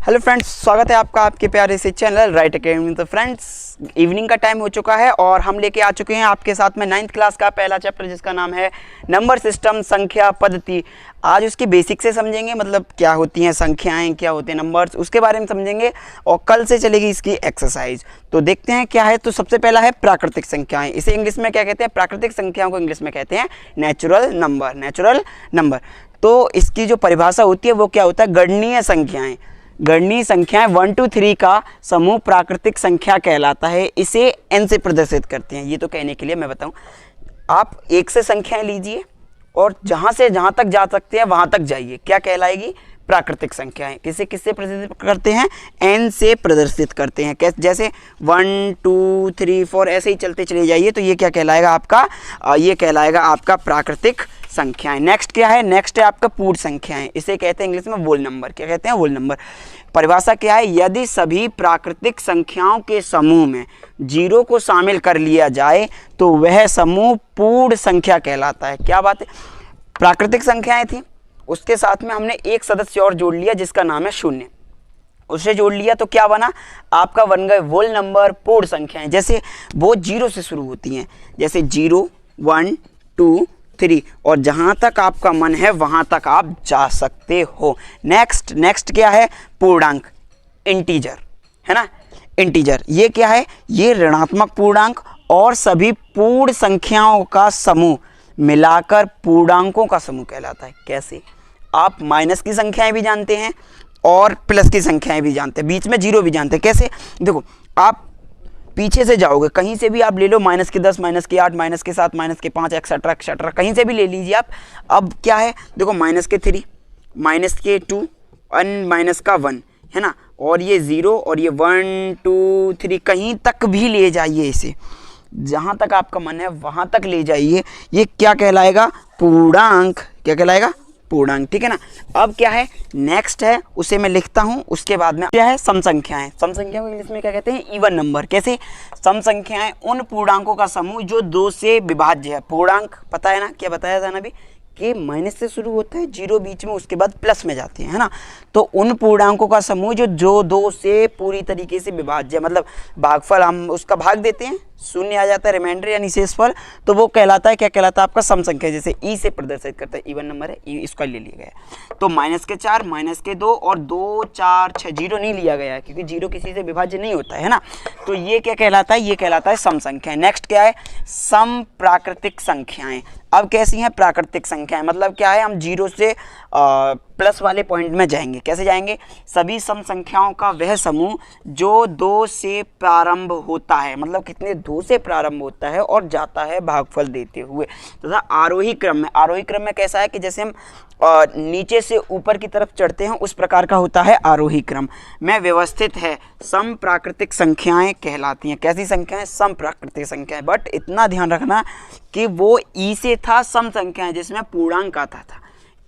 Hello friends, स्वागत है आपका आपके प्यारे से चैनल राइट अकेडमी। तो फ्रेंड्स, इवनिंग का टाइम हो चुका है और हम लेके आ चुके हैं आपके साथ में 9th क्लास का पहला चैप्टर जिसका नाम है नंबर सिस्टम, संख्या पद्धति। आज उसकी बेसिक से समझेंगे, मतलब क्या होती हैं संख्याएं, क्या होते हैं नंबर्स, उसके बारे में समझेंगे और कल से चलेगी इसकी एक्सरसाइज। तो देखते हैं क्या है। तो सबसे पहला है प्राकृतिक संख्याएं। इसे इंग्लिश में क्या कहते हैं? प्राकृतिक संख्याओं को इंग्लिश में कहते हैं नेचुरल नंबर। नेचुरल नंबर, तो इसकी जो परिभाषा होती है वो क्या होता है? गणनीय संख्याएं। गणनीय संख्याएं 1 to 3 का समूह प्राकृतिक संख्या कहलाता है। इसे n से प्रदर्शित करते हैं। ये तो कहने के लिए मैं बताऊं, आप 1 से संख्याएं लीजिए और जहां से जहां तक जा सकते हैं वहां तक जाइए, क्या कहलाएगी? प्राकृतिक संख्याएं। किससे प्रदर्शित करते हैं? n से प्रदर्शित करते हैं। जैसे 1 2 3 4 ऐसे ही चलते चले जाइए, तो ये क्या कहलाएगा आपका? ये कहलाएगा आपका प्राकृतिक संख्याएं। नेक्स्ट क्या है? नेक्स्ट है आपका पूर्ण संख्याएं। इसे कहते हैं इंग्लिश में होल नंबर। क्या कहते हैं? Whole number. परिभाषा क्या है? यदि सभी प्राकृतिक संख्याओं के समूह में 0 को शामिल कर लिया जाए तो वह समूह पूर्ण संख्या कहलाता है। क्या बात है? प्राकृतिक संख्याएं थी, उसके साथ में हमने एक सदस्य और जोड़ लिया जिसका नाम है शून्य। उसे जोड़ लिया तो क्या बना? आपका बन गए होल नंबर, पूर्ण संख्याएं। जैसे वो 0 से शुरू होती हैं, जैसे 0 1 2 3, और जहां तक आपका मन है वहां तक आप जा सकते हो। नेक्स्ट क्या है? पूर्णांक, इंटीजर, है ना? इंटीजर ये क्या है? ये ऋणात्मक पूर्णांक और सभी पूर्ण संख्याओं का समूह मिलाकर पूर्णांकों का समूह कहलाता है। कैसे? आप माइनस की संख्याएं भी जानते हैं और प्लस की संख्याएं भी जानते हैं, बीच में 0 भी जानते हैं। कैसे? देखो, आप पीछे से जाओगे, कहीं से भी आप ले लो, -10, -8, -7, -5 एक्सेट्रा एक्सेट्रा, कहीं से भी ले लीजिए आप। अब क्या है? देखो, -3, -2 और -1, है ना? और ये 0 और ये 1 2 3, कहीं तक भी ले जाइए इसे, जहां तक आपका मन है वहां तक ले जाइए। ये क्या कहलाएगा? पूर्णांक। क्या कहलाएगा? पूर्णांक। ठीक है ना? अब क्या है? नेक्स्ट है, उसे मैं लिखता हूं, उसके बाद में क्या है? सम संख्याएं। सम संख्या को इंग्लिश में क्या कहते हैं? Even number. कैसे? सम संख्याएं उन पूर्णांकों का समूह जो 2 से विभाज्य है। पूर्णांक पता है ना? क्या बताया था ना अभी कि माइनस से शुरू होता है, 0 बीच में, उसके बाद प्लस में जाते हैं, है ना? तो उन पूर्णांकों का समूह जो 2 से पूरी तरीके से विभाज्य, मतलब भागफल हम उसका भाग देते हैं, शून्य आ जाता है, रिमाइंडर यानी शेषफल, तो वो कहलाता है, क्या कहलाता है? आपका सम संख्या। जैसे ई से प्रदर्शित करता है, इवन नंबर है, ई इसका ले लिया गया। तो -4, -2 और 2 4 6, 0 नहीं लिया गया है क्योंकि 0 किसी से विभाज्य नहीं होता है ना? तो ये क्या कहलाता है? ये कहलाता है सम संख्याएं। नेक्स्ट क्या है? सम प्राकृतिक संख्याएं। अब कैसी हैं प्राकृतिक संख्याएं? मतलब क्या है? हम 0 से प्लस वाले पॉइंट में जाएंगे। कैसे जाएंगे? सभी सम संख्याओं का वह समूह जो 2 से प्रारंभ होता है, मतलब कितने? 2 से प्रारंभ होता है और जाता है भागफल देते हुए तथा आरोही क्रम में। आरोही क्रम में कैसा है कि जैसे हम नीचे से ऊपर की तरफ चढ़ते हैं, उस प्रकार का होता है आरोही क्रम में व्यवस्थित है। सम प्राकृतिक संख्याएं कहलाती हैं। कैसी संख्याएं? सम प्राकृतिक संख्याएं। बट इतना ध्यान रखना कि वो ई से था सम संख्याएं, जिसमें पूर्णांक आता था।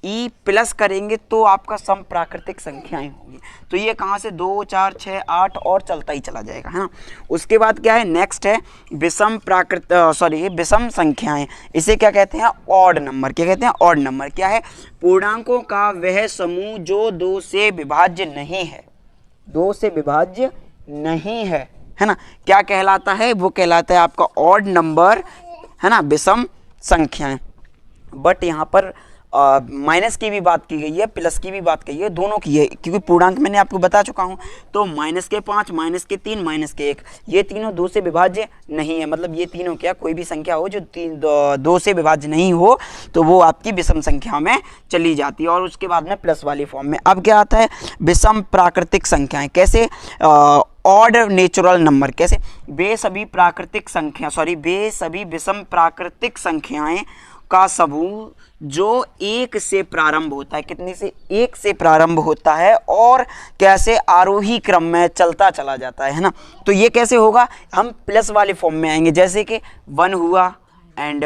ई प्लस करेंगे तो आपका सम प्राकृतिक संख्याएं होंगी। तो ये कहाँ से? 2 4 6 8 और चलता ही चला जाएगा, है ना? उसके बाद क्या है? नेक्स्ट है विषम संख्याएं। इसे क्या कहते हैं? Odd number. क्या कहते हैं? Odd number. क्या है? पूर्णांकों का वह समूह जो 2 से विभाज्य नहीं है। 2 से विभाज्य नहीं है ना? क्या कहलाता है? वो कहलाता है आपका ऑड नंबर, है ना? विषम संख्याएं। बट यहाँ पर माइनस की भी बात की गई है, प्लस की भी बात की है, दोनों की है, क्योंकि पूर्णांक मैंने आपको बता चुका हूं। तो -5, -3, -1, ये तीनों 2 से विभाज्य नहीं है। मतलब ये तीनों क्या, कोई भी संख्या हो जो 2 से विभाज्य नहीं हो तो वो आपकी विषम संख्या में चली जाती है, और उसके बाद में प्लस वाली फॉर्म में। अब क्या आता है? विषम प्राकृतिक संख्याएं। कैसे? Odd natural number. कैसे? वे सभी विषम प्राकृतिक संख्याएं का समूह जो 1 से प्रारंभ होता है। कितने से? 1 से प्रारंभ होता है और कैसे? आरोही क्रम में चलता चला जाता है ना? तो ये कैसे होगा? हम प्लस वाले फॉर्म में आएंगे, जैसे कि 1 हुआ एंड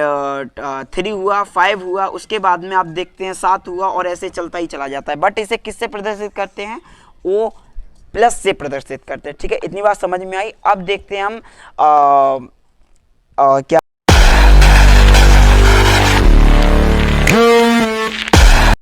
3 हुआ, 5 हुआ, उसके बाद में आप देखते हैं 7 हुआ, और ऐसे चलता ही चला जाता है। बट इसे किससे प्रदर्शित करते हैं? वो प्लस से प्रदर्शित करते हैं। ठीक है, इतनी बात समझ में आई। अब देखते हैं हम क्या